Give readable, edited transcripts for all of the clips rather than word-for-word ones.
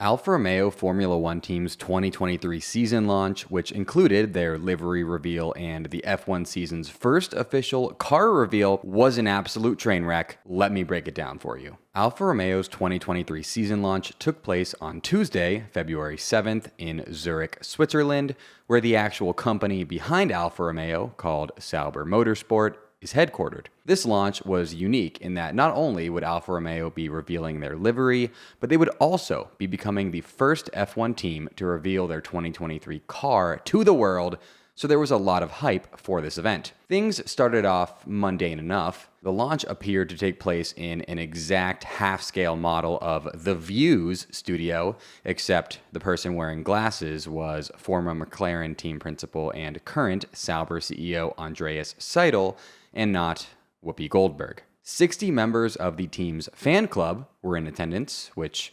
Alfa Romeo Formula One team's 2023 season launch, which included their livery reveal and the F1 season's first official car reveal, was an absolute train wreck. Let me break it down for you. Alfa Romeo's 2023 season launch took place on Tuesday, February 7th in Zurich, Switzerland, where the actual company behind Alfa Romeo, called Sauber Motorsport, is headquartered. This launch was unique in that not only would Alfa Romeo be revealing their livery, but they would also be becoming the first F1 team to reveal their 2023 car to the world, so there was a lot of hype for this event. Things started off mundane enough. The launch appeared to take place in an exact half-scale model of the Views studio, except the person wearing glasses was former McLaren team principal and current Sauber CEO Andreas Seidel, and not Whoopi Goldberg. 60 members of the team's fan club were in attendance, which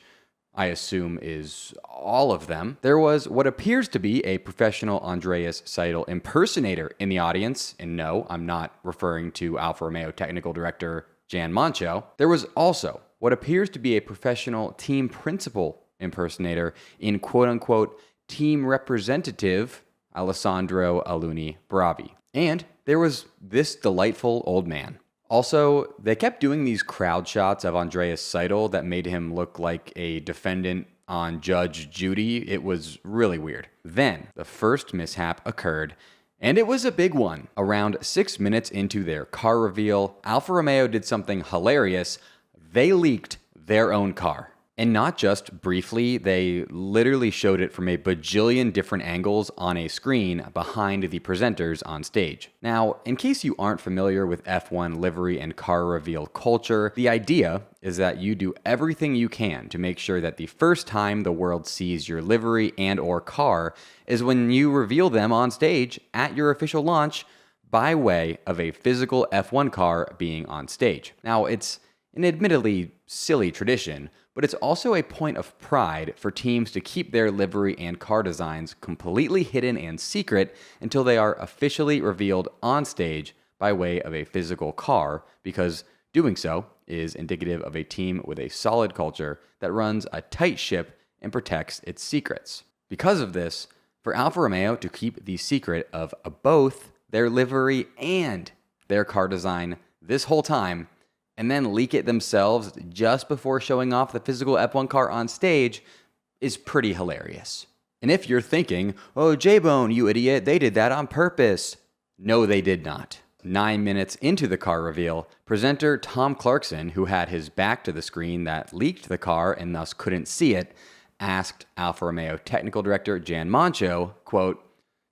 I assume is all of them. There was what appears to be a professional Andreas Seidel impersonator in the audience, and no, I'm not referring to Alfa Romeo technical director Jan Mancho. There was also what appears to be a professional team principal impersonator in quote-unquote team representative Alessandro Aluni Bravi. And there was this delightful old man. Also, they kept doing these crowd shots of Andreas Seidel that made him look like a defendant on Judge Judy. It was really weird. Then, the first mishap occurred, and it was a big one. Around 6 minutes into their car reveal, Alfa Romeo did something hilarious. They leaked their own car. And not just briefly, they literally showed it from a bajillion different angles on a screen behind the presenters on stage. Now, in case you aren't familiar with F1 livery and car reveal culture, the idea is that you do everything you can to make sure that the first time the world sees your livery and or car is when you reveal them on stage at your official launch by way of a physical F1 car being on stage. Now, it's an admittedly silly tradition, but it's also a point of pride for teams to keep their livery and car designs completely hidden and secret until they are officially revealed on stage by way of a physical car, because doing so is indicative of a team with a solid culture that runs a tight ship and protects its secrets. Because of this, for Alfa Romeo to keep the secret of both their livery and their car design this whole time, and then leak it themselves just before showing off the physical F1 car on stage is pretty hilarious. And if you're thinking, oh, J-Bone, you idiot, they did that on purpose. No, they did not. 9 minutes into the car reveal, presenter Tom Clarkson, who had his back to the screen that leaked the car and thus couldn't see it, asked Alfa Romeo technical director Jan Mancho, quote,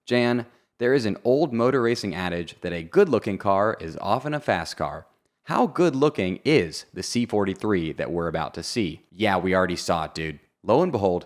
"Jan, there is an old motor racing adage that a good-looking car is often a fast car. How good looking is the C43 that we're about to see?" Yeah, we already saw it, dude. Lo and behold,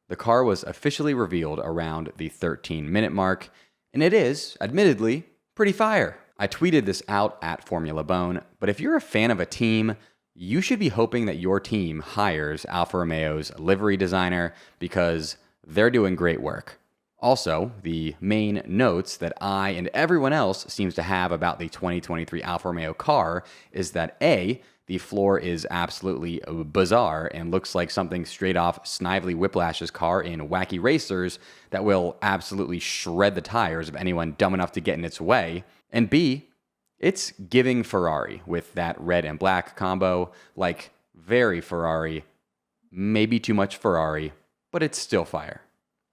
the car was officially revealed around the 13-minute mark, and it is, admittedly, pretty fire. I tweeted this out at Formula Bone, but if you're a fan of a team, you should be hoping that your team hires Alfa Romeo's livery designer because they're doing great work. Also, the main notes that I and everyone else seems to have about the 2023 Alfa Romeo car is that A, the floor is absolutely bizarre and looks like something straight off Snively Whiplash's car in Wacky Racers that will absolutely shred the tires of anyone dumb enough to get in its way. And B, it's giving Ferrari with that red and black combo, like very Ferrari, maybe too much Ferrari, but it's still fire.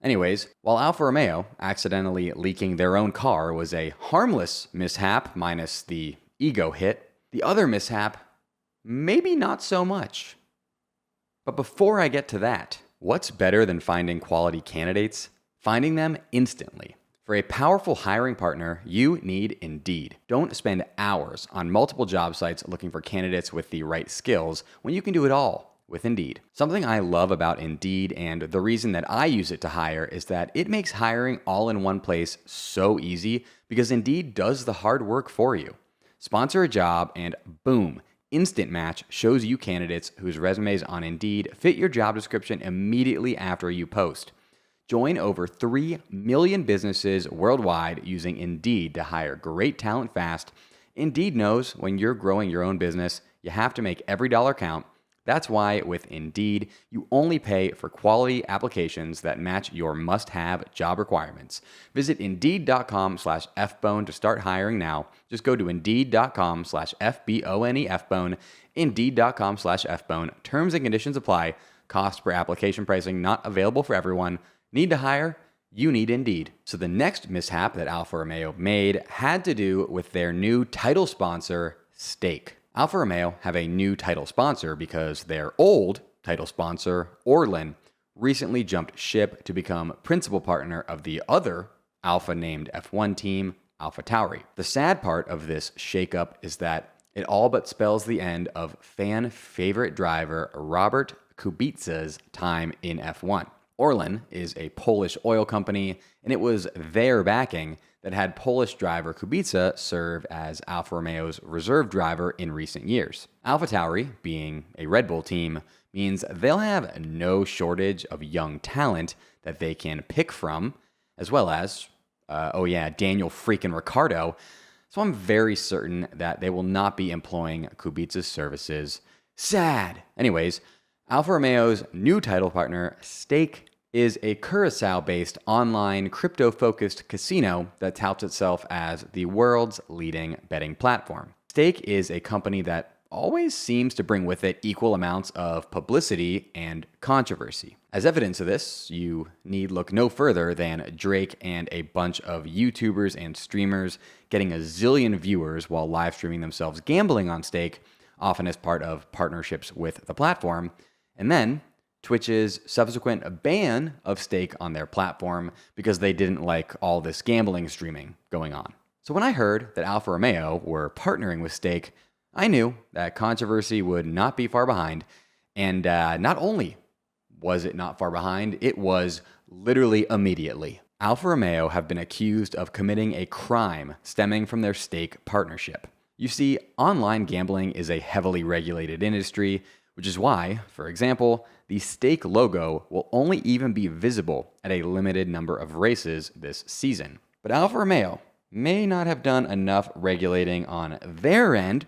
Anyways, while Alfa Romeo accidentally leaking their own car was a harmless mishap minus the ego hit, the other mishap, maybe not so much. But before I get to that, what's better than finding quality candidates? Finding them instantly. For a powerful hiring partner, you need Indeed. Don't spend hours on multiple job sites looking for candidates with the right skills when you can do it all with Indeed. Something I love about Indeed, and the reason that I use it to hire, is that it makes hiring all in one place so easy because Indeed does the hard work for you. Sponsor a job and boom, Instant Match shows you candidates whose resumes on Indeed fit your job description immediately after you post. Join over 3 million businesses worldwide using Indeed to hire great talent fast. Indeed knows when you're growing your own business, you have to make every dollar count. That's why with Indeed, you only pay for quality applications that match your must-have job requirements. Visit Indeed.com/FBone to start hiring now. Just go to Indeed.com/FBONEFBone, Indeed.com/FBone. Terms and conditions apply. Cost per application pricing not available for everyone. Need to hire? You need Indeed. So the next mishap that Alfa Romeo made had to do with their new title sponsor, Stake. Alfa Romeo have a new title sponsor because their old title sponsor, Orlen, recently jumped ship to become principal partner of the other Alfa-named F1 team, AlphaTauri. The sad part of this shakeup is that it all but spells the end of fan favorite driver Robert Kubica's time in F1. Orlen is a Polish oil company, and it was their backing that had Polish driver Kubica serve as Alfa Romeo's reserve driver in recent years. AlphaTauri, being a Red Bull team, means they'll have no shortage of young talent that they can pick from, as well as, Daniel freaking Ricciardo. So I'm very certain that they will not be employing Kubica's services. Sad. Anyways, Alfa Romeo's new title partner, Stake, is a Curacao-based online crypto-focused casino that touts itself as the world's leading betting platform. Stake is a company that always seems to bring with it equal amounts of publicity and controversy. As evidence of this, you need look no further than Drake and a bunch of YouTubers and streamers getting a zillion viewers while live streaming themselves gambling on Stake, often as part of partnerships with the platform, and then Twitch's subsequent ban of Stake on their platform because they didn't like all this gambling streaming going on. So when I heard that Alfa Romeo were partnering with Stake, I knew that controversy would not be far behind. And not only was it not far behind, it was literally immediately. Alfa Romeo have been accused of committing a crime stemming from their Stake partnership. You see, online gambling is a heavily regulated industry, which is why, for example, the Stake logo will only even be visible at a limited number of races this season. But Alfa Romeo may not have done enough regulating on their end,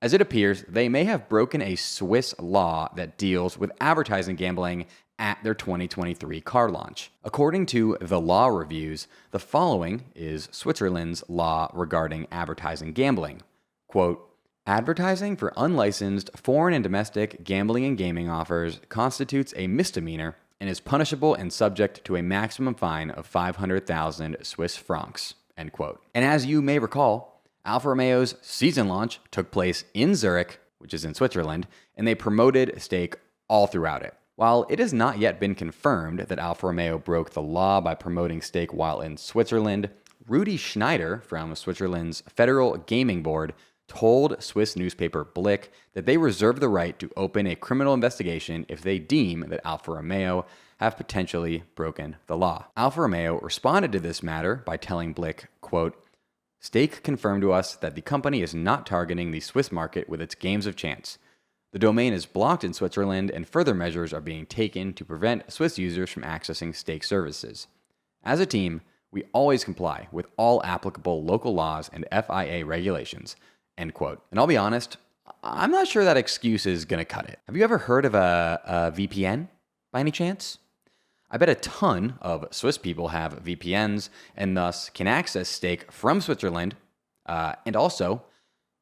as it appears they may have broken a Swiss law that deals with advertising gambling at their 2023 car launch. According to the law reviews, the following is Switzerland's law regarding advertising gambling. Quote, advertising for unlicensed foreign and domestic gambling and gaming offers constitutes a misdemeanor and is punishable and subject to a maximum fine of 500,000 Swiss francs, end quote. And as you may recall, Alfa Romeo's season launch took place in Zurich, which is in Switzerland, and they promoted Stake all throughout it. While it has not yet been confirmed that Alfa Romeo broke the law by promoting Stake while in Switzerland, Rudi Schneider from Switzerland's Federal Gaming Board told Swiss newspaper Blick that they reserve the right to open a criminal investigation if they deem that Alfa Romeo have potentially broken the law. Alfa Romeo responded to this matter by telling Blick, quote, Stake confirmed to us that the company is not targeting the Swiss market with its games of chance. The domain is blocked in Switzerland and further measures are being taken to prevent Swiss users from accessing Stake services. As a team, we always comply with all applicable local laws and FIA regulations, end quote. And I'll be honest, I'm not sure that excuse is going to cut it. Have you ever heard of a VPN by any chance? I bet a ton of Swiss people have VPNs and thus can access Stake from Switzerland. And also,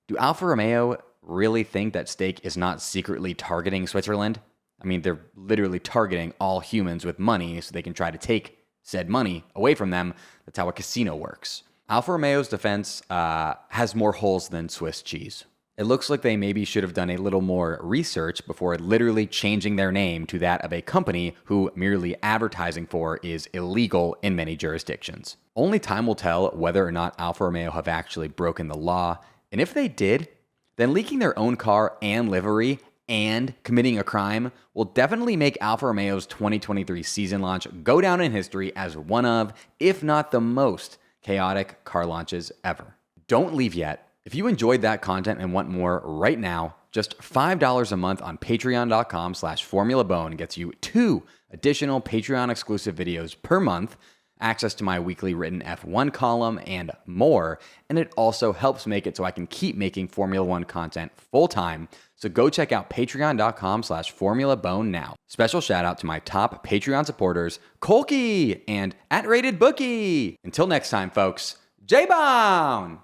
do Alfa Romeo really think that Stake is not secretly targeting Switzerland? I mean, they're literally targeting all humans with money so they can try to take said money away from them. That's how a casino works. Alfa Romeo's defense has more holes than Swiss cheese. It looks like they maybe should have done a little more research before literally changing their name to that of a company who merely advertising for is illegal in many jurisdictions. Only time will tell whether or not Alfa Romeo have actually broken the law, and if they did, then leaking their own car and livery and committing a crime will definitely make Alfa Romeo's 2023 season launch go down in history as one of, if not the most, chaotic car launches ever. Don't leave yet. If you enjoyed that content and want more right now, just $5 a month on patreon.com/formulabone gets you 2 additional Patreon exclusive videos per month. access to my weekly written F1 column, and more. And it also helps make it so I can keep making Formula One content full time. So go check out patreon.com/formulabone now. Special shout out to my top Patreon supporters, Colkey and @ratedbookie. Until next time, folks, J-Bone!